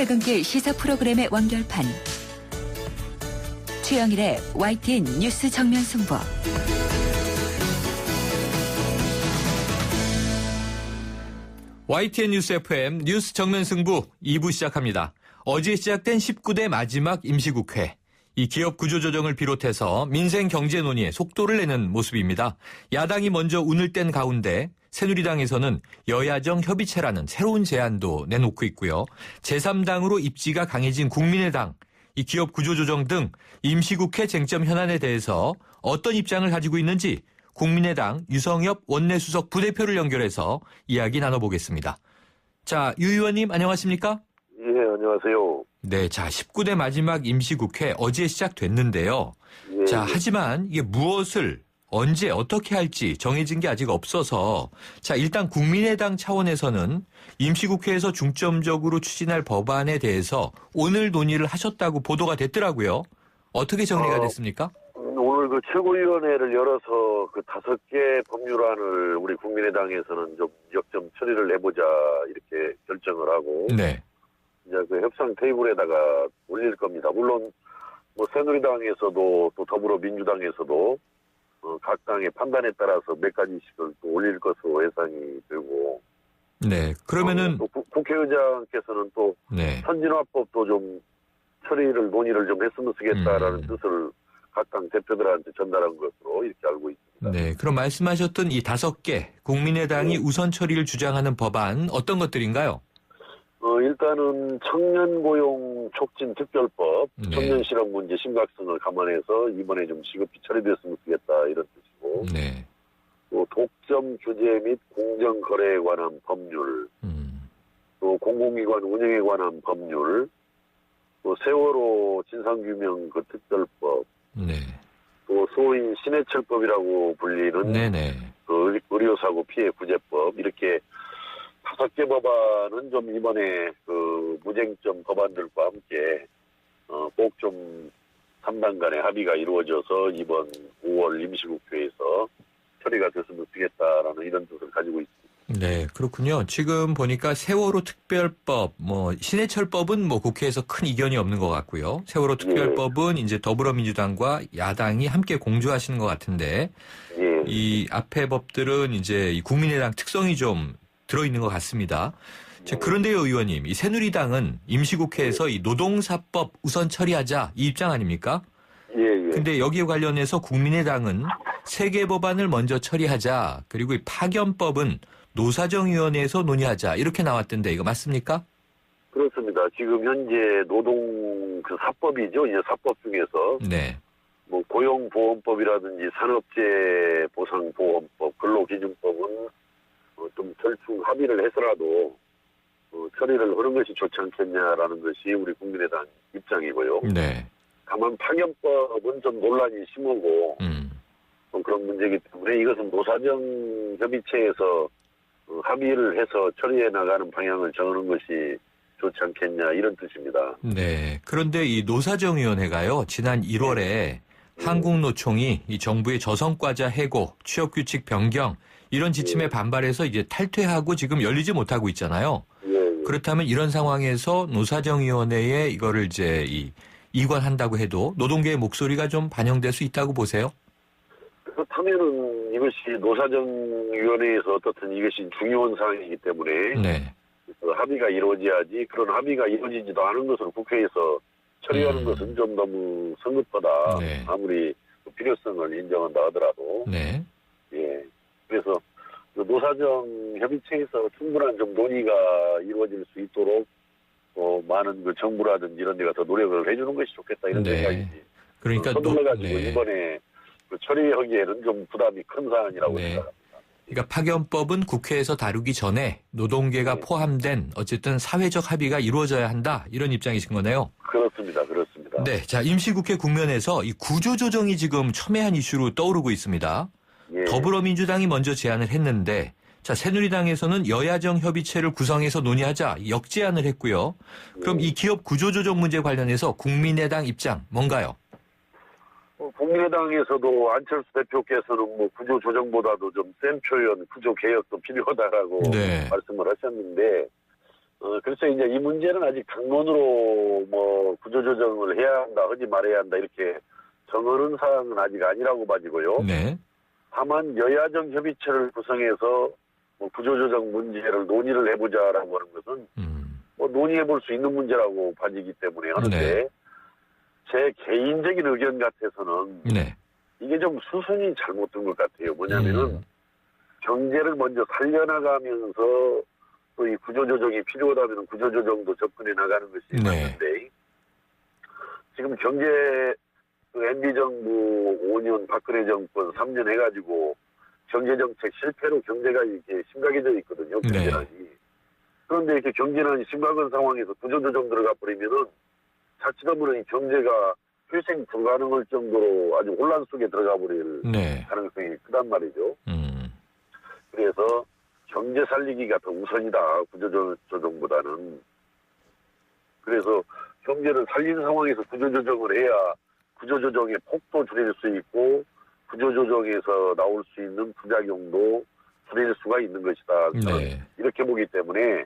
퇴근길 시사 프로그램의 완결판. 최영일의 YTN 뉴스 정면 승부. YTN 뉴스 FM 뉴스 정면 승부 2부 시작합니다. 어제 시작된 19대 마지막 임시국회. 이 기업 구조조정을 비롯해서 민생 경제 논의에 속도를 내는 모습입니다. 야당이 먼저 운을 뗀 가운데 새누리당에서는 여야정 협의체라는 새로운 제안도 내놓고 있고요. 제3당으로 입지가 강해진 국민의당, 이 기업 구조조정 등 임시국회 쟁점 현안에 대해서 어떤 입장을 가지고 있는지 국민의당 유성엽 원내수석 부대표를 연결해서 이야기 나눠보겠습니다. 자, 유 의원님 안녕하십니까? 예, 안녕하세요. 네, 자 19대 마지막 임시국회 어제 시작됐는데요. 예, 자, 예. 하지만 이게 무엇을 언제 어떻게 할지 정해진 게 아직 없어서 자 일단 국민의당 차원에서는 임시국회에서 중점적으로 추진할 법안에 대해서 오늘 논의를 하셨다고 보도가 됐더라고요. 어떻게 정리가 됐습니까? 오늘 그 최고위원회를 열어서 그 5개 법률안을 우리 국민의당에서는 좀 역점 처리를 해보자 이렇게 결정을 하고 네. 이제 그 협상 테이블에다가 올릴 겁니다. 물론 뭐 새누리당에서도 또 더불어민주당에서도 각 당의 판단에 따라서 몇 가지씩을 또 올릴 것으로 예상이 되고. 네. 그러면은 또 국회의장께서는 또 네. 선진화법도 좀 처리를 논의를 좀 했으면 쓰겠다라는 뜻을 각 당 대표들한테 전달한 것으로 이렇게 알고 있습니다. 네. 그럼 말씀하셨던 이 5개 국민의당이 우선 처리를 주장하는 법안 어떤 것들인가요? 일단은 청년 고용 촉진 특별법, 네. 청년 실업 문제 심각성을 감안해서 이번에 좀 시급히 처리됐으면 쓰겠다 이런 뜻이고, 네. 또 독점 규제 및 공정 거래에 관한 법률, 또 공공기관 운영에 관한 법률, 또 세월호 진상규명 그 특별법, 네. 또 소위 신해철법이라고 불리는 네네. 그 의료사고 피해 구제법 이렇게 5개 법안은 좀 이번에 그 무쟁점 법안들과 함께 꼭 좀 3당 간의 합의가 이루어져서 이번 5월 임시국회에서 처리가 됐으면 쓰겠다라는 이런 뜻을 가지고 있습니다. 네, 그렇군요. 지금 보니까 세월호 특별법, 신해철법은 국회에서 큰 이견이 없는 것 같고요. 세월호 특별법은 이제 더불어민주당과 야당이 함께 공조하시는 것 같은데, 예. 이 앞에 법들은 이제 이 국민의당 특성이 좀 들어있는 것 같습니다. 자, 그런데요, 의원님, 이 새누리당은 임시국회에서 이 노동사법 우선 처리하자 이 입장 아닙니까? 예. 근데 여기에 관련해서 국민의당은 3개 법안을 먼저 처리하자. 그리고 이 파견법은 노사정위원회에서 논의하자. 이렇게 나왔던데 이거 맞습니까? 그렇습니다. 지금 현재 노동 그 사법이죠. 이제 사법 중에서 네. 뭐 고용보험법이라든지 산업재해보상보험법, 근로기준법은 좀 절충 합의를 해서라도 처리를 하는 것이 좋지 않겠냐라는 것이 우리 국민의당 입장이고요. 네. 다만 파견법은 좀 논란이 심하고 그런 문제이기 때문에 이것은 노사정 협의체에서 합의를 해서 처리해 나가는 방향을 정하는 것이 좋지 않겠냐 이런 뜻입니다. 네. 그런데 이 노사정위원회가요. 지난 1월에 한국노총이 이 정부의 저성과자 해고, 취업규칙 변경 이런 지침에 반발해서 이제 탈퇴하고 지금 열리지 못하고 있잖아요. 그렇다면 이런 상황에서 노사정위원회에 이거를 이제 이관한다고 해도 노동계의 목소리가 좀 반영될 수 있다고 보세요? 그렇다면은 이것이 노사정위원회에서 어떻든 이것이 중요한 사항이기 때문에 네. 합의가 이루어져야지 그런 합의가 이루어지지도 않은 것을 국회에서 처리하는 것은 좀 너무 성급하다. 네. 아무리 필요성을 인정한다 하더라도. 네. 예. 그래서 노사정 협의체에서 충분한 좀 논의가 이루어질 수 있도록 많은 그 정부라든지 이런 데가 더 노력을 해주는 것이 좋겠다 이런 네. 생각이지. 그러니까 서둘러가지고 네. 이번에 그 처리하기에는 좀 부담이 큰 사안이라고 네. 생각합니다. 그러니까 파견법은 국회에서 다루기 전에 노동계가 포함된 어쨌든 사회적 합의가 이루어져야 한다 이런 입장이신 거네요. 그렇습니다. 네, 자 임시국회 국면에서 이 구조조정이 지금 첨예한 이슈로 떠오르고 있습니다. 예. 더불어민주당이 먼저 제안을 했는데 자 새누리당에서는 여야정 협의체를 구성해서 논의하자 역제안을 했고요. 그럼 이 기업 구조조정 문제 관련해서 국민의당 입장 뭔가요? 국민의당에서도 안철수 대표께서는 뭐 구조조정보다도 좀 센 표현, 구조개혁도 필요하다라고 네. 말씀을 하셨는데 그래서 이제 이 문제는 아직 당론으로 뭐 구조조정을 해야 한다, 하지 말아야 한다, 이렇게 정하는 사항은 아직 아니라고 봐지고요. 네. 다만 여야정 협의체를 구성해서 뭐 구조조정 문제를 논의를 해보자라고 하는 것은 뭐 논의해볼 수 있는 문제라고 봐지기 때문에 하는데 네. 제 개인적인 의견 같아서는 네. 이게 좀 수순이 잘못된 것 같아요. 뭐냐면은 경제를 먼저 살려나가면서 또 이 구조조정이 필요하다면 구조조정도 접근해 나가는 것이 네. 맞는데 지금 경제 그 MB정부 5년 박근혜 정권 3년 해가지고 경제정책 실패로 경제가 이렇게 심각해져 있거든요. 경제난이. 그런데 이렇게 경제난이 심각한 상황에서 구조조정 들어가 버리면은 자칫하면 이 경제가 회생 불가능할 정도로 아주 혼란 속에 들어가 버릴 네. 가능성이 크단 말이죠. 그래서 경제 살리기가 더 우선이다. 구조조정보다는. 그래서 경제를 살리는 상황에서 구조조정을 해야 구조조정의 폭도 줄일 수 있고 구조조정에서 나올 수 있는 부작용도 줄일 수가 있는 것이다. 네. 이렇게 보기 때문에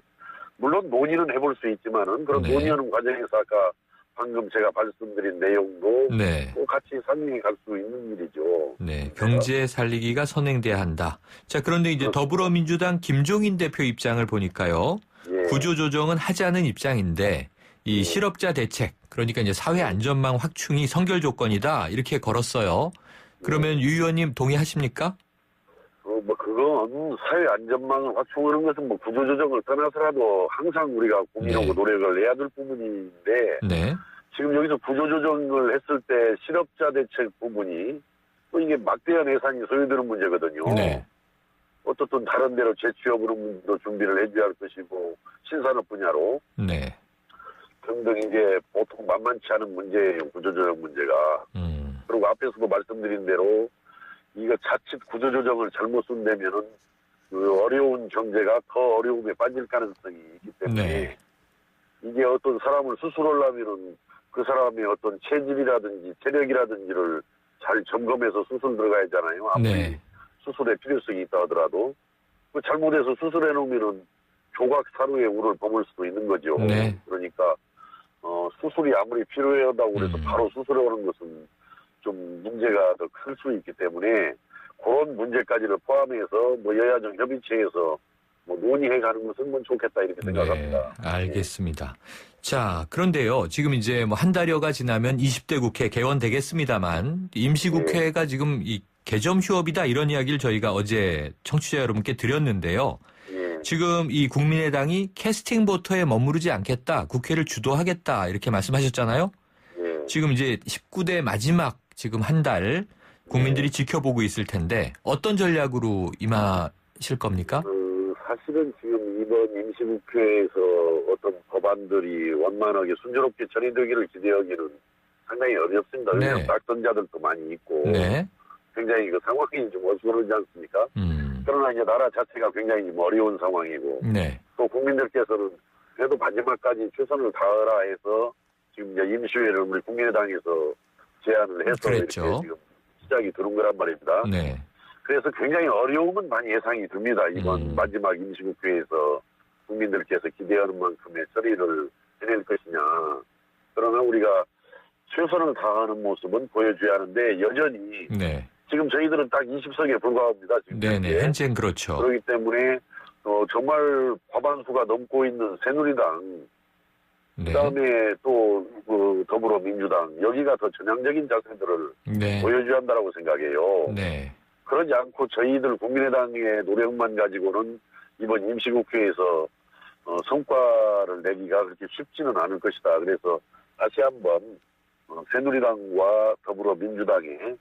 물론 논의는 해볼 수 있지만은 그런 네. 논의하는 과정에서 아까 방금 제가 말씀드린 내용도 네. 또 같이 상응해 갈 수 있는 일이죠. 네. 경제 살리기가 선행돼야 한다. 자, 그런데 이제 더불어민주당 김종인 대표 입장을 보니까요. 예. 구조조정은 하자는 입장인데 이 실업자 대책, 그러니까 이제 사회 안전망 확충이 선결 조건이다. 이렇게 걸었어요. 그러면 유 의원님 동의하십니까? 뭐 그건 사회 안전망을 확충하는 것은 뭐 구조조정을 떠나서라도 항상 우리가 고민하고 네. 노력을 해야 될 부분인데 네. 지금 여기서 구조조정을 했을 때 실업자 대책 부분이 또 이게 막대한 예산이 소요되는 문제거든요. 네. 어떻든 다른 데로 재취업으로 준비를 해줘야 할 것이고 신산업 분야로 네. 등등 이게 보통 만만치 않은 문제예요. 구조조정 문제가. 그리고 앞에서도 말씀드린 대로 이거 자칫 구조조정을 잘못 쓴다면은 그 어려운 경제가 더 어려움에 빠질 가능성이 있기 때문에 네. 이게 어떤 사람을 수술하려면은 그 사람의 어떤 체질이라든지 체력이라든지를 잘 점검해서 수술 들어가야 하잖아요. 아무리 네. 수술의 필요성이 있다 하더라도 그 잘못해서 수술해 놓으면은 조각사루의 우를 범을 수도 있는 거죠. 네. 그러니까 수술이 아무리 필요하다고 그래서 바로 수술하는 것은 좀 문제가 더 클 수 있기 때문에 그런 문제까지를 포함해서 뭐 여야정 협의체에서 뭐 논의해 가는 것은 뭐 좋겠다 이렇게 생각합니다. 네, 알겠습니다. 자, 그런데요. 지금 이제 뭐 한 달여가 지나면 20대 국회 개원되겠습니다만 임시국회가 지금 이 개점 휴업이다 이런 이야기를 저희가 어제 청취자 여러분께 드렸는데요. 예. 지금 이 국민의당이 캐스팅 보터에 머무르지 않겠다. 국회를 주도하겠다. 이렇게 말씀하셨잖아요. 예. 지금 이제 19대 마지막 지금 한 달 국민들이 지켜보고 있을 텐데 어떤 전략으로 임하실 겁니까? 사실은 지금 이번 임시국회에서 어떤 법안들이 원만하게 순조롭게 처리되기를 기대하기는 상당히 어렵습니다. 왜냐하면 네. 낙선자들도 많이 있고 네. 굉장히 그 상황이 좀 어수선하지 않습니까? 그러나 이제 나라 자체가 굉장히 좀 어려운 상황이고 네. 또 국민들께서는 그래도 마지막까지 최선을 다하라 해서 지금 이제 임시회를 우리 국민의당에서 제안을 해서 그랬죠. 이렇게 지금 시작이 되는 거란 말입니다. 네. 그래서 굉장히 어려움은 많이 예상이 됩니다. 이번 마지막 임시국회에서 국민들께서 기대하는 만큼의 처리를 해낼 것이냐. 그러나 우리가 최선을 다하는 모습은 보여줘야 하는데 여전히 네. 지금 저희들은 딱 20석에 불과합니다. 지금 네네. 현재는 그렇죠. 그렇기 때문에 정말 과반수가 넘고 있는 새누리당 네. 그다음에 또 그 더불어민주당 여기가 더 전향적인 자세들을 네. 보여줘야 한다고 생각해요. 네. 그러지 않고 저희들 국민의당의 노력만 가지고는 이번 임시국회에서 성과를 내기가 그렇게 쉽지는 않을 것이다. 그래서 다시 한번 새누리당과 더불어민주당의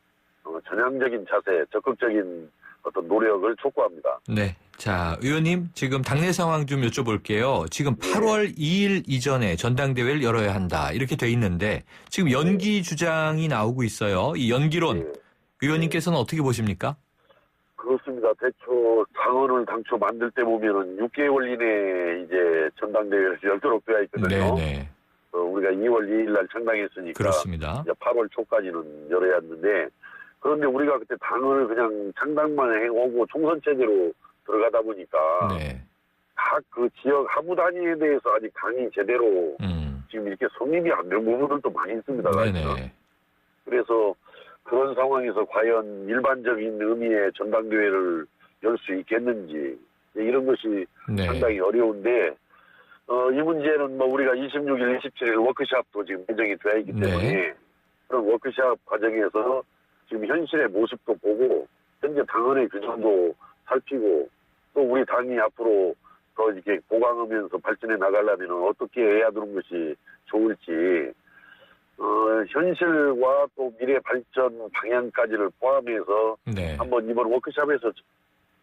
전향적인 자세, 적극적인 어떤 노력을 촉구합니다. 네. 자, 의원님, 지금 당내 상황 좀 여쭤볼게요. 지금 8월 2일 이전에 전당대회를 열어야 한다. 이렇게 돼 있는데, 지금 연기 주장이 나오고 있어요. 이 연기론, 네. 의원님께서는 어떻게 보십니까? 그렇습니다. 대초 당헌을 당초 만들 때 보면은 6개월 이내에 이제 전당대회를 열도록 되어 있거든요. 네네. 우리가 2월 2일 날 창당했으니까 그렇습니다. 이제 8월 초까지는 열어야 했는데 그런데 우리가 그때 당헌을 그냥 창당만 해오고 총선 체제로 들어가다 보니까 네. 각 그 지역 하부 단위에 대해서 아직 당이 제대로 지금 이렇게 성립이 안 된 부분들도 많이 있습니다. 네네. 그래서 그런 상황에서 과연 일반적인 의미의 전당대회를 열 수 있겠는지 이런 것이 네. 상당히 어려운데 이 문제는 뭐 우리가 26일, 27일 워크숍도 지금 예정이 되어 있기 때문에 네. 그런 워크숍 과정에서 지금 현실의 모습도 보고 현재 당원의 규정도 살피고 또 우리 당이 앞으로 더 이렇게 보강하면서 발전해 나가려면 어떻게 해야 되는 것이 좋을지 현실과 또 미래 발전 방향까지를 포함해서 네. 한번 이번 워크숍에서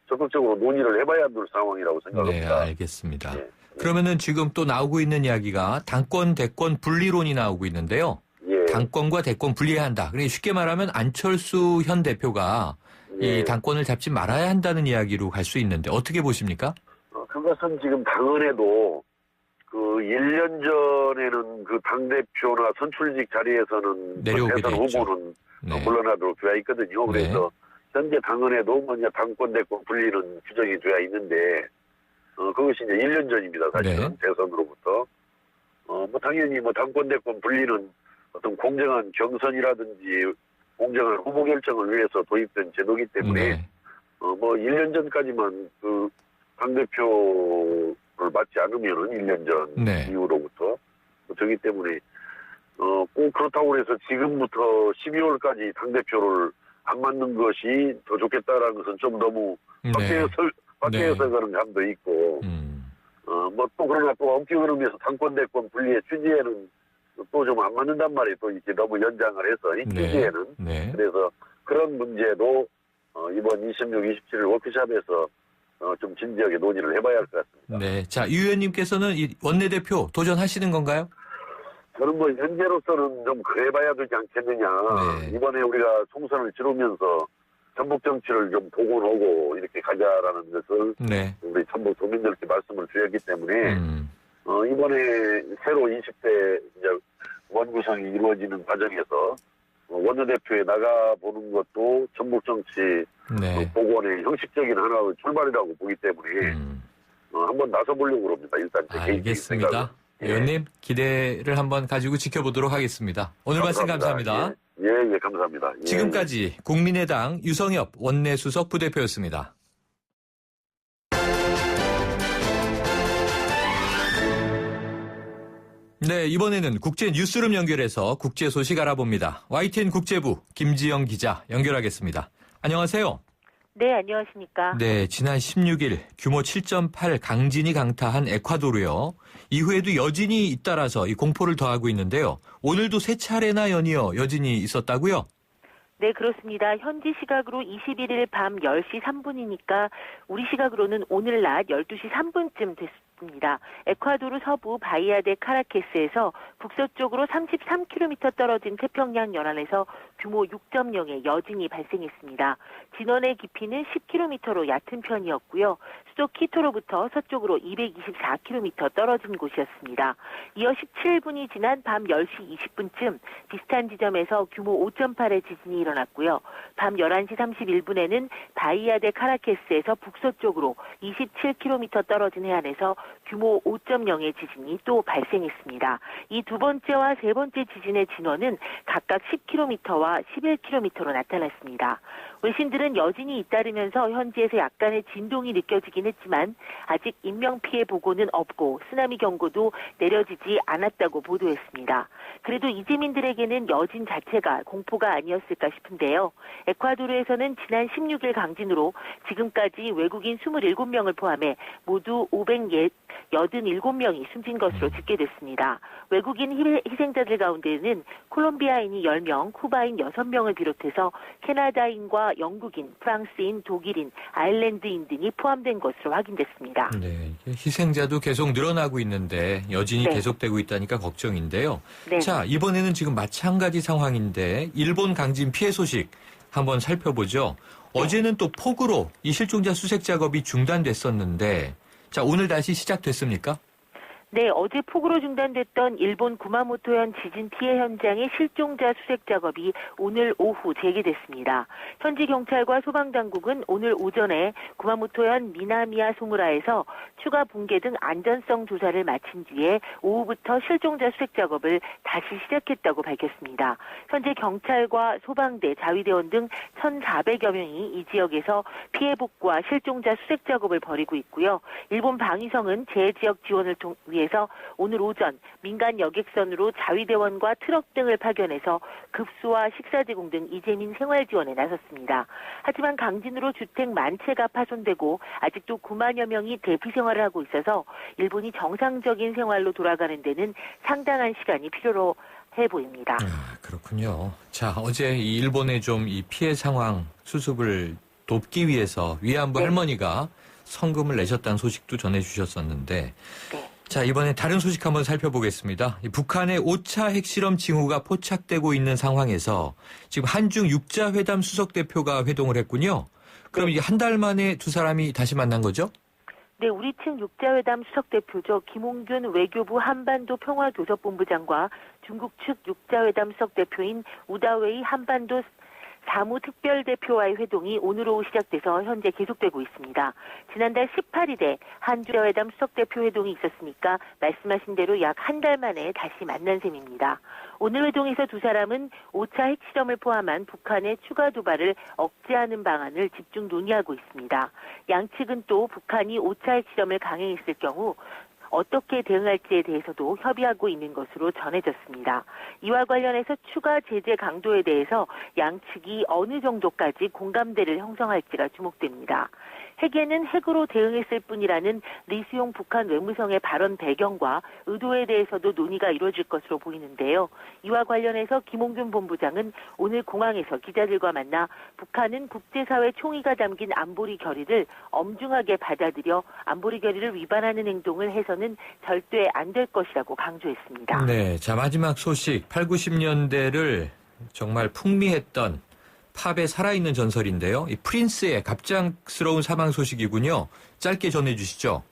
적극적으로 논의를 해봐야 될 상황이라고 네, 생각합니다. 알겠습니다. 예. 그러면은 지금 또 나오고 있는 이야기가 당권, 대권 분리론이 나오고 있는데요. 예. 당권과 대권 분리해야 한다. 그러니까 쉽게 말하면 안철수 현 대표가 예. 이 당권을 잡지 말아야 한다는 이야기로 갈 수 있는데 어떻게 보십니까? 그것은 지금 당헌에도 그 1년 전에는 그 당대표나 선출직 자리에서는 내려오게 대선 돼 있죠. 후보는 네. 물러나도록 되어 있거든요. 그래서 현재 당헌에도 먼저 당권 대권 분리는 규정이 되어 있는데 그것이 이제 1년 전입니다. 사실은 네. 대선으로부터 뭐 당연히 뭐 당권 대권 분리는 어떤 공정한 경선이라든지 공정한 후보 결정을 위해서 도입된 제도이기 때문에 네. 뭐 1년 전까지만 그 당대표를 맡지 않으면은 1년 전 네. 이후로부터 저기 때문에 꼭 그렇다고 해서 지금부터 12월까지 당대표를 안 맡는 것이 더 좋겠다라는 것은 좀 너무 네. 밖에서 그런 감도 있고 뭐 또 그러나 또 엄격한 의미에서 당권 대권 분리의 취지에는 또 좀 안 맞는단 말이에요. 또 이렇게 너무 연장을 해서 이 취지에는 네. 그래서 그런 문제도 이번 26, 27일 워크숍에서 좀 진지하게 논의를 해봐야 할 것 같습니다. 네. 자, 유 의원님께서는 이 원내대표 도전하시는 건가요? 저는 뭐 현재로서는 좀 그래봐야 되지 않겠느냐. 네. 이번에 우리가 총선을 치르면서 전북 정치를 좀 복원하고 이렇게 가자라는 것을 네. 우리 전북 도민들께 말씀을 드렸기 때문에 이번에 새로 20대 이제 원구성이 이루어지는 과정에서 원내대표에 나가보는 것도 전북 정치 네. 복원의 형식적인 하나의 출발이라고 보기 때문에 한번 나서보려고 합니다. 일단 제 개인적인 알겠습니다. 생각은. 의원님 기대를 한번 가지고 지켜보도록 하겠습니다. 오늘 말씀 감사합니다. 예, 감사합니다. 예. 지금까지 국민의당 유성엽 원내수석 부대표였습니다. 네, 이번에는 국제 뉴스룸 연결해서 국제 소식 알아봅니다. YTN 국제부 김지영 기자 연결하겠습니다. 안녕하세요. 네, 안녕하십니까. 네, 지난 16일 규모 7.8 강진이 강타한 에콰도르요. 이후에도 여진이 잇따라서 이 공포를 더하고 있는데요. 오늘도 세 차례나 연이어 여진이 있었다고요? 네, 그렇습니다. 현지 시각으로 21일 밤 10시 3분이니까 우리 시각으로는 오늘 낮 12시 3분쯤 됐습니다. 에콰도르 서부 바이아데 카라케스에서 북서쪽으로 33km 떨어진 태평양 연안에서 규모 6.0의 여진이 발생했습니다. 진원의 깊이는 10km로 얕은 편이었고요. 수도 키토로부터 서쪽으로 224km 떨어진 곳이었습니다. 이어 17분이 지난 밤 10시 20분쯤 비슷한 지점에서 규모 5.8의 지진이 일어났고요. 밤 11시 31분에는 바이아데 카라케스에서 북서쪽으로 27km 떨어진 해안에서 규모 5.0의 지진이 또 발생했습니다. 이 두 번째와 세 번째 지진의 진원은 각각 10km와 11km로 나타났습니다. 외신들은 여진이 잇따르면서 현지에서 약간의 진동이 느껴지긴 했지만 아직 인명피해 보고는 없고 쓰나미 경고도 내려지지 않았다고 보도했습니다. 그래도 이재민들에게는 여진 자체가 공포가 아니었을까 싶은데요. 에콰도르에서는 지난 16일 강진으로 지금까지 외국인 27명을 포함해 모두 587명이 숨진 것으로 집계됐습니다. 외국인 희생자들 가운데는 콜롬비아인이 10명, 쿠바인 6명을 비롯해서 캐나다인과 영국인, 프랑스인, 독일인, 아일랜드인 등이 포함된 것으로 확인됐습니다. 네, 희생자도 계속 늘어나고 있는데 여진이 네. 계속되고 있다니까 걱정인데요. 네. 자, 이번에는 지금 마찬가지 상황인데 일본 강진 피해 소식 한번 살펴보죠. 어제는 또 폭우로 이 실종자 수색 작업이 중단됐었는데 자, 오늘 다시 시작됐습니까? 네, 어제 폭우로 중단됐던 일본 구마모토현 지진 피해 현장의 실종자 수색 작업이 오늘 오후 재개됐습니다. 현지 경찰과 소방당국은 오늘 오전에 구마모토현 미나미야 소무라에서 추가 붕괴 등 안전성 조사를 마친 뒤에 오후부터 실종자 수색 작업을 다시 시작했다고 밝혔습니다. 현재 경찰과 소방대, 자위대원 등 1,400여 명이 이 지역에서 피해 복구와 실종자 수색 작업을 벌이고 있고요. 일본 방위성은 재지역 지원을 위해서 오늘 오전 민간 여객선으로 자위대원과 트럭 등을 파견해서 급수와 식사 제공 등 이재민 생활 지원에 나섰습니다. 하지만 강진으로 주택 만 채가 파손되고 아직도 9만여 명이 대피 생활을 하고 있어서 일본이 정상적인 생활로 돌아가는 데는 상당한 시간이 필요로 해 보입니다. 그렇군요. 자, 어제 이 일본의 좀 이 피해 상황 수습을 돕기 위해서 위안부 네. 할머니가 성금을 내셨다는 소식도 전해주셨었는데 네. 자, 이번에 다른 소식 한번 살펴보겠습니다. 이 북한의 5차 핵실험 징후가 포착되고 있는 상황에서 지금 한중 육자회담 수석대표가 회동을 했군요. 그럼 이게 한 달 만에 두 사람이 다시 만난 거죠? 네, 우리 측 육자회담 수석대표죠. 김홍균 외교부 한반도 평화교섭본부장과 중국 측 육자회담 수석대표인 우다웨이 한반도 사무특별대표와의 회동이 오늘 오후 시작돼서 현재 계속되고 있습니다. 지난달 18일에 한주회담 수석대표 회동이 있었으니까 말씀하신 대로 약 한 달 만에 다시 만난 셈입니다. 오늘 회동에서 두 사람은 5차 핵실험을 포함한 북한의 추가 도발을 억제하는 방안을 집중 논의하고 있습니다. 양측은 또 북한이 5차 핵실험을 강행했을 경우 어떻게 대응할지에 대해서도 협의하고 있는 것으로 전해졌습니다. 이와 관련해서 추가 제재 강도에 대해서 양측이 어느 정도까지 공감대를 형성할지가 주목됩니다. 핵에는 핵으로 대응했을 뿐이라는 리수용 북한 외무성의 발언 배경과 의도에 대해서도 논의가 이루어질 것으로 보이는데요. 이와 관련해서 김홍균 본부장은 오늘 공항에서 기자들과 만나 북한은 국제사회 총의가 담긴 안보리 결의를 엄중하게 받아들여 안보리 결의를 위반하는 행동을 해서는 절대 안 될 것이라고 강조했습니다. 네, 자 마지막 소식 8, 90년대를 정말 풍미했던 팝의 살아있는 전설인데요. 이 프린스의 갑작스러운 사망 소식이군요. 짧게 전해주시죠.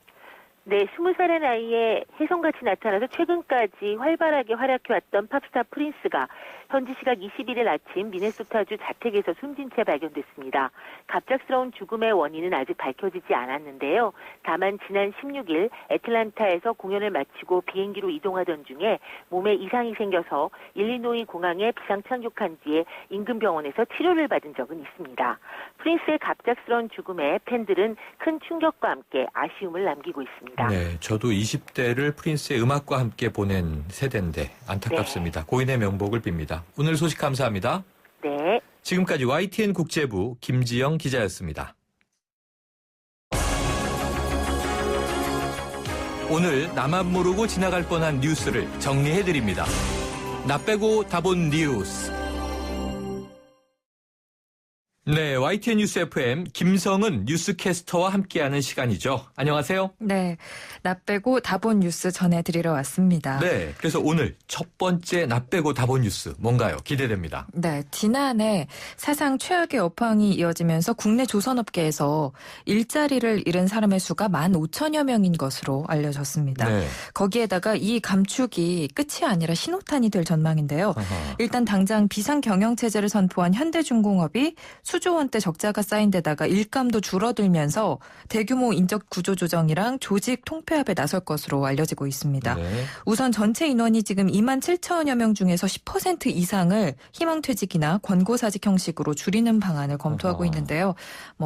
네, 20살의 나이에 혜성같이 나타나서 최근까지 활발하게 활약해왔던 팝스타 프린스가 현지 시각 21일 아침 미네소타주 자택에서 숨진 채 발견됐습니다. 갑작스러운 죽음의 원인은 아직 밝혀지지 않았는데요. 다만 지난 16일 애틀란타에서 공연을 마치고 비행기로 이동하던 중에 몸에 이상이 생겨서 일리노이 공항에 비상 착륙한 뒤에 인근 병원에서 치료를 받은 적은 있습니다. 프린스의 갑작스러운 죽음에 팬들은 큰 충격과 함께 아쉬움을 남기고 있습니다. 네, 저도 20대를 프린스의 음악과 함께 보낸 세대인데 안타깝습니다. 네. 고인의 명복을 빕니다. 오늘 소식 감사합니다. 네. 지금까지 YTN 국제부 김지영 기자였습니다. 오늘 나만 모르고 지나갈 뻔한 뉴스를 정리해드립니다. 나 빼고 다 본 뉴스. 네, YTN 뉴스 FM 김성은 뉴스캐스터와 함께하는 시간이죠. 안녕하세요. 네, 나 빼고 다 본 뉴스 전해드리러 왔습니다. 네, 그래서 오늘 첫 번째 나 빼고 다 본 뉴스 뭔가요? 기대됩니다. 네, 지난해 사상 최악의 업황이 이어지면서 국내 조선업계에서 일자리를 잃은 사람의 수가 15,000여 명인 것으로 알려졌습니다. 네. 거기에다가 이 감축이 끝이 아니라 신호탄이 될 전망인데요. 아하. 일단 당장 비상경영체제를 선포한 현대중공업이 수조 원대 적자가 쌓인 데다가 일감도 줄어들면서 대규모 인적 구조 조정이랑 조직 통폐합에 나설 것으로 알려지고 있습니다. 네. 우선 전체 인원이 지금 27,000여 명 중에서 10% 이상을 희망퇴직이나 권고사직 형식으로 줄이는 방안을 검토하고 어허. 있는데요.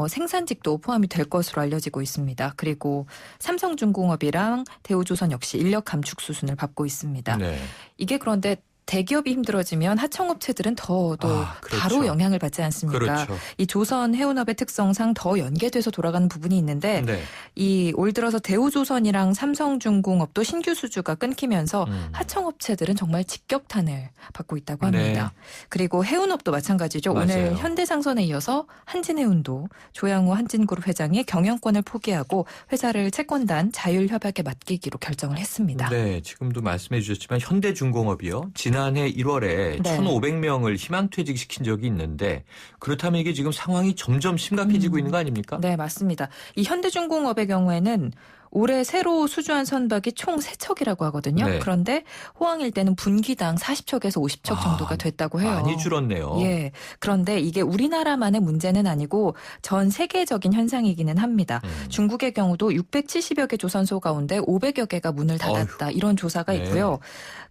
생산직도 포함이 될 것으로 알려지고 있습니다. 그리고 삼성중공업이랑 대우조선 역시 인력 감축 수순을 밟고 있습니다. 네. 이게 그런데 대기업이 힘들어지면 하청업체들은 더도 그렇죠. 바로 영향을 받지 않습니까? 그렇죠. 이 조선 해운업의 특성상 더 연계돼서 돌아가는 부분이 있는데 네. 이 올 들어서 대우조선이랑 삼성중공업도 신규 수주가 끊기면서 하청업체들은 정말 직격탄을 받고 있다고 합니다. 네. 그리고 해운업도 마찬가지죠. 맞아요. 오늘 현대상선에 이어서 한진해운도 조양호 한진그룹 회장이 경영권을 포기하고 회사를 채권단 자율협약에 맡기기로 결정을 했습니다. 네, 지금도 말씀해 주셨지만 현대중공업이요. 지난해 1월에 네. 1,500명을 희망퇴직시킨 적이 있는데 그렇다면 이게 지금 상황이 점점 심각해지고 있는 거 아닙니까? 네, 맞습니다. 이 현대중공업의 경우에는 올해 새로 수주한 선박이 총 3척이라고 하거든요. 네. 그런데 호황일 때는 분기당 40척에서 50척 정도가 됐다고 해요. 많이 줄었네요. 예. 그런데 이게 우리나라만의 문제는 아니고 전 세계적인 현상이기는 합니다. 중국의 경우도 670여 개 조선소 가운데 500여 개가 문을 닫았다. 이런 조사가 네. 있고요.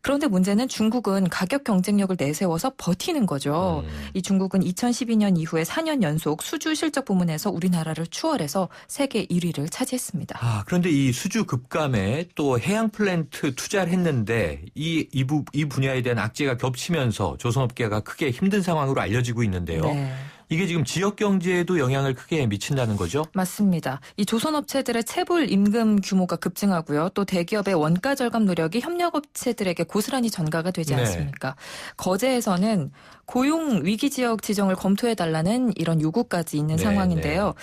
그런데 문제는 중국은 가격 경쟁력을 내세워서 버티는 거죠. 이 중국은 2012년 이후에 4년 연속 수주 실적 부문에서 우리나라를 추월해서 세계 1위를 차지했습니다. 그런데 이 수주 급감에 또 해양 플랜트 투자를 했는데 이 분야에 대한 악재가 겹치면서 조선업계가 크게 힘든 상황으로 알려지고 있는데요. 네. 이게 지금 지역 경제에도 영향을 크게 미친다는 거죠? 맞습니다. 이 조선업체들의 체불 임금 규모가 급증하고요. 또 대기업의 원가 절감 노력이 협력업체들에게 고스란히 전가가 되지 네. 않습니까? 거제에서는 고용 위기 지역 지정을 검토해달라는 이런 요구까지 있는 네, 상황인데요.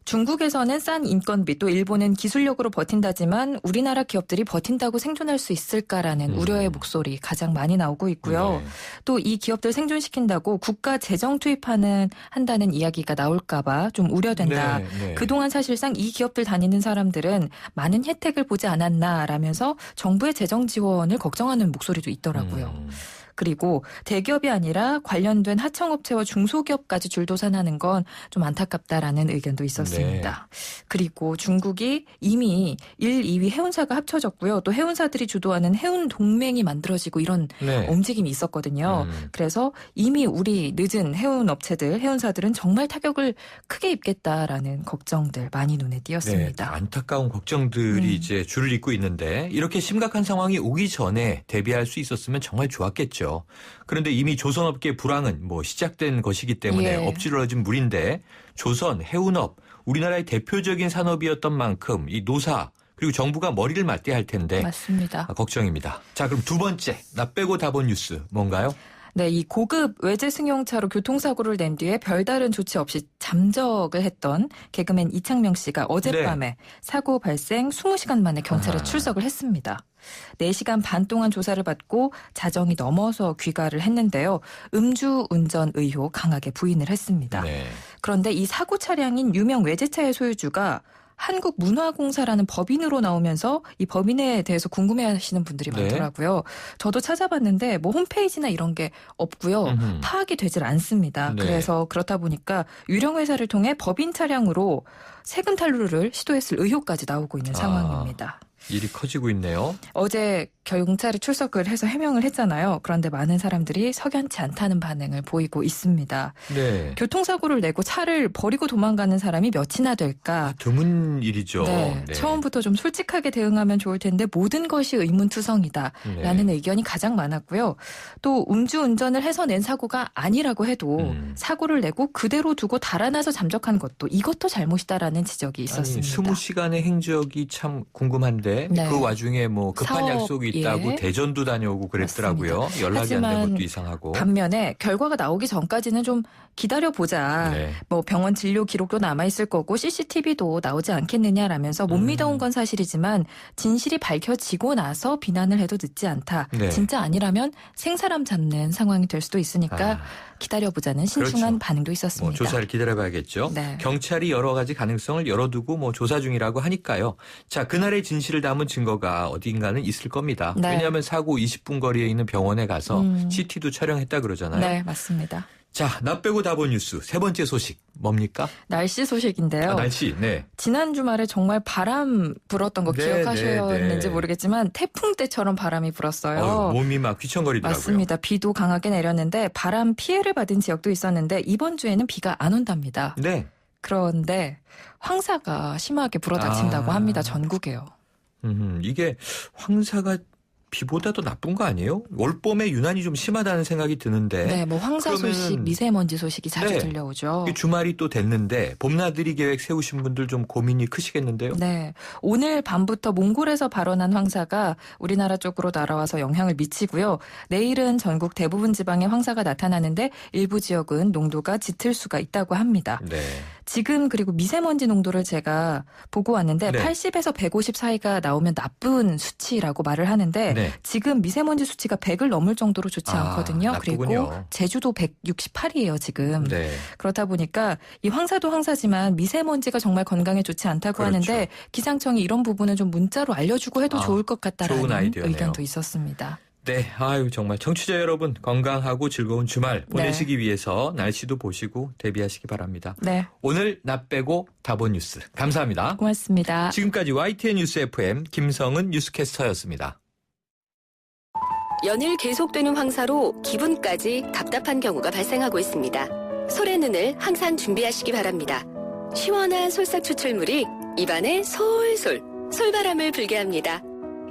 중국에서는 싼 인건비 또 일본은 기술력으로 버틴다지만 우리나라 기업들이 버틴다고 생존할 수 있을까라는 우려의 목소리 가장 많이 나오고 있고요. 네. 또 이 기업들 생존시킨다고 국가 재정 한다는 이야기가 나올까 봐 좀 우려된다. 네. 그동안 사실상 이 기업들 다니는 사람들은 많은 혜택을 보지 않았나라면서 정부의 재정 지원을 걱정하는 목소리도 있더라고요. 그리고 대기업이 아니라 관련된 하청업체와 중소기업까지 줄도산하는 건 좀 안타깝다라는 의견도 있었습니다. 네. 그리고 중국이 이미 1, 2위 해운사가 합쳐졌고요. 또 해운사들이 주도하는 해운 동맹이 만들어지고 이런 네. 움직임이 있었거든요. 그래서 이미 우리 늦은 해운사들은 정말 타격을 크게 입겠다라는 걱정들 많이 눈에 띄었습니다. 네, 안타까운 걱정들이 이제 줄을 잇고 있는데 이렇게 심각한 상황이 오기 전에 대비할 수 있었으면 정말 좋았겠죠. 그런데 이미 조선업계 불황은 시작된 것이기 때문에 예. 엎질러진 물인데 조선, 해운업, 우리나라의 대표적인 산업이었던 만큼 이 노사 그리고 정부가 머리를 맞대야 할 텐데 맞습니다. 걱정입니다. 자, 그럼 두 번째 나 빼고 다 본 뉴스 뭔가요? 네, 이 고급 외제 승용차로 교통사고를 낸 뒤에 별다른 조치 없이 잠적을 했던 개그맨 이창명 씨가 어젯밤에 사고 발생 20시간 만에 경찰에 출석을 했습니다. 4시간 반 동안 조사를 받고 자정이 넘어서 귀가를 했는데요. 음주운전 의혹 강하게 부인을 했습니다. 네. 그런데 이 사고 차량인 유명 외제차의 소유주가 한국문화공사라는 법인으로 나오면서 이 법인에 대해서 궁금해하시는 분들이 네. 많더라고요. 저도 찾아봤는데 홈페이지나 이런 게 없고요. 파악이 되질 않습니다. 네. 그래서 그렇다 보니까 유령 회사를 통해 법인 차량으로 세금 탈루를 시도했을 의혹까지 나오고 있는 상황입니다. 일이 커지고 있네요. 어제 경찰에 출석을 해서 해명을 했잖아요. 그런데 많은 사람들이 석연치 않다는 반응을 보이고 있습니다. 네. 교통사고를 내고 차를 버리고 도망가는 사람이 몇이나 될까? 드문 일이죠. 네, 처음부터 좀 솔직하게 대응하면 좋을 텐데 모든 것이 의문투성이다라는 의견이 가장 많았고요. 또 음주운전을 해서 낸 사고가 아니라고 해도 사고를 내고 그대로 두고 달아나서 잠적한 것도 이것도 잘못이다라는 지적이 있었습니다. 20시간의 행적이 참 궁금한데 네. 그 와중에 급한 사업, 약속이 있다고 예. 대전도 다녀오고 그랬더라고요. 맞습니다. 연락이 안 된 하지만 것도 이상하고. 반면에 결과가 나오기 전까지는 좀 기다려보자. 네. 병원 진료 기록도 남아있을 거고 CCTV도 나오지 않겠느냐라면서 못 믿어온 건 사실이지만 진실이 밝혀지고 나서 비난을 해도 늦지 않다. 네. 진짜 아니라면 생사람 잡는 상황이 될 수도 있으니까 기다려보자는 신중한 그렇죠. 반응도 있었습니다. 조사를 기다려봐야겠죠. 네. 경찰이 여러 가지 가능성을 열어두고 조사 중이라고 하니까요. 자, 그날의 진실을 담은 증거가 어딘가는 있을 겁니다. 네. 왜냐하면 사고 20분 거리에 있는 병원에 가서 CT도 촬영했다 그러잖아요. 네, 맞습니다. 자, 나 빼고 다 본 뉴스 세 번째 소식 뭡니까? 날씨 소식인데요. 날씨. 네. 지난 주말에 정말 바람 불었던 거 네, 기억하셨는지 네. 모르겠지만 태풍 때처럼 바람이 불었어요. 몸이 막 휘청거리더라고요. 맞습니다. 비도 강하게 내렸는데 바람 피해를 받은 지역도 있었는데 이번 주에는 비가 안 온답니다. 네. 그런데 황사가 심하게 불어닥친다고 합니다. 전국에요. 이게 황사가 비보다 더 나쁜 거 아니에요? 올봄에 유난히 좀 심하다는 생각이 드는데. 네, 황사 그러면은 소식, 미세먼지 소식이 자주 네. 들려오죠. 주말이 또 됐는데 봄나들이 계획 세우신 분들 좀 고민이 크시겠는데요? 네, 오늘 밤부터 몽골에서 발원한 황사가 우리나라 쪽으로 날아와서 영향을 미치고요. 내일은 전국 대부분 지방에 황사가 나타나는데 일부 지역은 농도가 짙을 수가 있다고 합니다. 네. 지금 그리고 미세먼지 농도를 제가 보고 왔는데 네. 80에서 150 사이가 나오면 나쁜 수치라고 말을 하는데 네. 네. 지금 미세먼지 수치가 100을 넘을 정도로 좋지 않거든요. 나쁘군요. 그리고 제주도 168이에요, 지금. 네. 그렇다 보니까 이 황사도 황사지만 미세먼지가 정말 건강에 좋지 않다고 그렇죠. 하는데 기상청이 이런 부분은 좀 문자로 알려주고 해도 좋을 것 좋은 같다라는 아이디어네요. 의견도 있었습니다. 네, 아유 정말 청취자 여러분 건강하고 즐거운 주말 보내시기 위해서 날씨도 보시고 대비하시기 바랍니다. 네, 오늘 나 빼고 다 본 뉴스 감사합니다. 고맙습니다. 지금까지 YTN 뉴스 FM 김성은 뉴스캐스터였습니다. 연일 계속되는 황사로 기분까지 답답한 경우가 발생하고 있습니다. 솔의 눈을 항상 준비하시기 바랍니다. 시원한 솔싹 추출물이 입안에 솔솔 솔바람을 불게 합니다.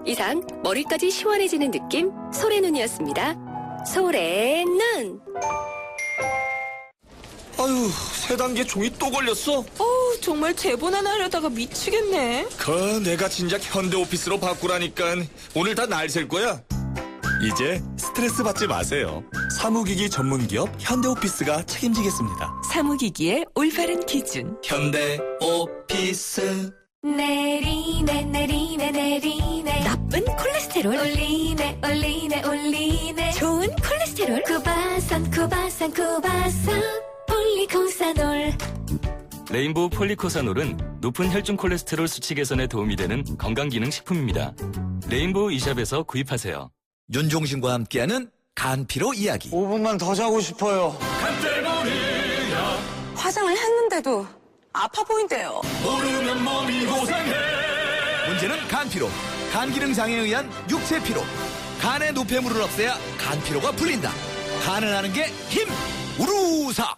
이상 머리까지 시원해지는 느낌 솔의 눈이었습니다. 솔의 눈. 아유, 세 단계 종이 또 걸렸어? 정말 제본 하나 하려다가 미치겠네. 내가 진작 현대오피스로 바꾸라니까. 오늘 다 날 셀 거야. 이제 스트레스 받지 마세요. 사무기기 전문기업 현대오피스가 책임지겠습니다. 사무기기의 올바른 기준. 현대오피스. 내리네 내리네 내리네 나쁜 콜레스테롤 올리네 올리네 올리네 좋은 콜레스테롤 쿠바산 쿠바산 쿠바산 폴리코사놀. 레인보우 폴리코사놀은 높은 혈중 콜레스테롤 수치 개선에 도움이 되는 건강기능식품입니다. 레인보우 이샵에서 구입하세요. 윤종신과 함께하는 간피로 이야기. 5분만 더 자고 싶어요. 화장을 했는데도 아파 보인대요. 모르면 몸이 고생해. 문제는 간피로. 간기능 장애에 의한 육체 피로. 간의 노폐물을 없애야 간피로가 풀린다. 간을 하는 게 힘. 우루사.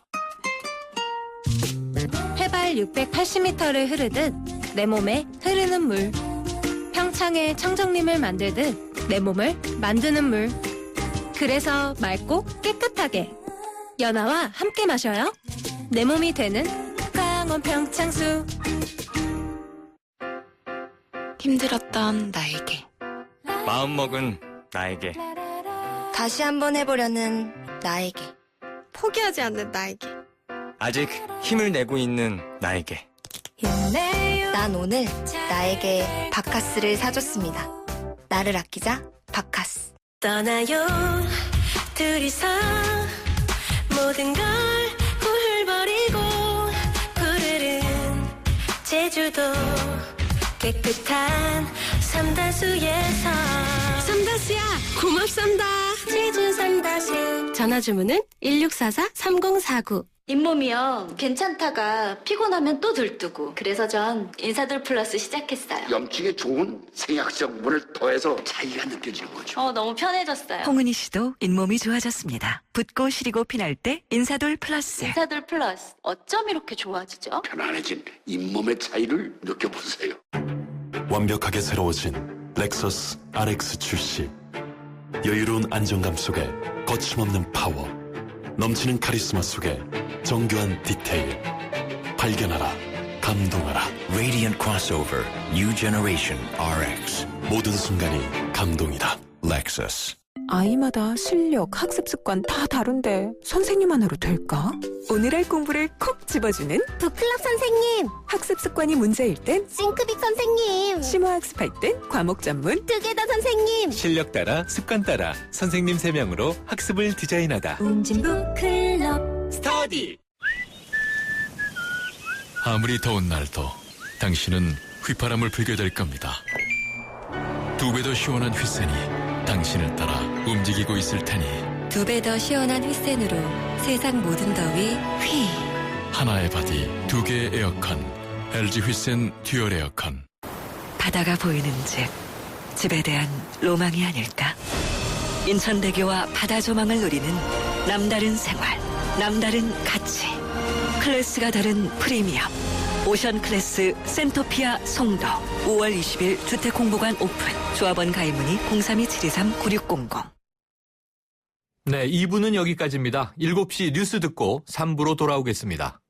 해발 680m를 흐르듯 내 몸에 흐르는 물. 평창에 청정림을 만들듯 내 몸을 만드는 물. 그래서 맑고 깨끗하게 연아와 함께 마셔요. 내 몸이 되는 강원 평창수. 힘들었던 나에게. 마음먹은 나에게. 다시 한번 해보려는 나에게. 포기하지 않는 나에게. 아직 힘을 내고 있는 나에게. 힘내요. 난 오늘 나에게 바카스를 사줬습니다. 나를 아끼자 바카스. 떠나요 둘이서 모든 걸 훌훌버리고 푸르른 제주도 깨끗한 삼다수에서. 삼다수야 고맙습니다. 제주 삼다수. 전화주문은 1644-3049. 잇몸이요. 괜찮다가 피곤하면 또 들뜨고. 그래서 전 인사돌 플러스 시작했어요. 염증에 좋은 생약성분을 더해서 차이가 느껴지는 거죠. 너무 편해졌어요. 홍은희 씨도 잇몸이 좋아졌습니다. 붓고 시리고 피날 때 인사돌 플러스. 인사돌 플러스. 어쩜 이렇게 좋아지죠? 편안해진 잇몸의 차이를 느껴보세요. 완벽하게 새로워진 렉서스 RX 출시. 여유로운 안정감 속에 거침없는 파워. 넘치는 카리스마 속에 정교한 디테일. 발견하라. 감동하라. Radiant Crossover New Generation RX. 모든 순간이 감동이다. Lexus. 아이마다 실력, 학습 습관 다 다른데 선생님 하나로 될까? 오늘 할 공부를 콕 집어주는 북클럽 선생님. 학습 습관이 문제일 땐 싱크빅 선생님. 심화학습할 땐 과목 전문 뜨개다 선생님. 실력 따라 습관 따라 선생님 3명으로 학습을 디자인하다. 웅진 북클럽. 스터디. 아무리 더운 날도 당신은 휘파람을 불게 될 겁니다. 2배 더 시원한 휘센이 당신을 따라 움직이고 있을 테니 2배 더 시원한 휘센으로 세상 모든 더위 휘. 하나의 바디 2개의 에어컨 LG 휘센 듀얼 에어컨. 바다가 보이는 집에 대한 로망이 아닐까? 인천대교와 바다 조망을 누리는 남다른 생활, 남다른 가치. 클래스가 다른 프리미엄. 오션 클래스 센토피아 송도. 5월 20일 주택홍보관 오픈. 조합원 가입 문의 032-723-9600. 네, 2부는 여기까지입니다. 7시 뉴스 듣고 3부로 돌아오겠습니다.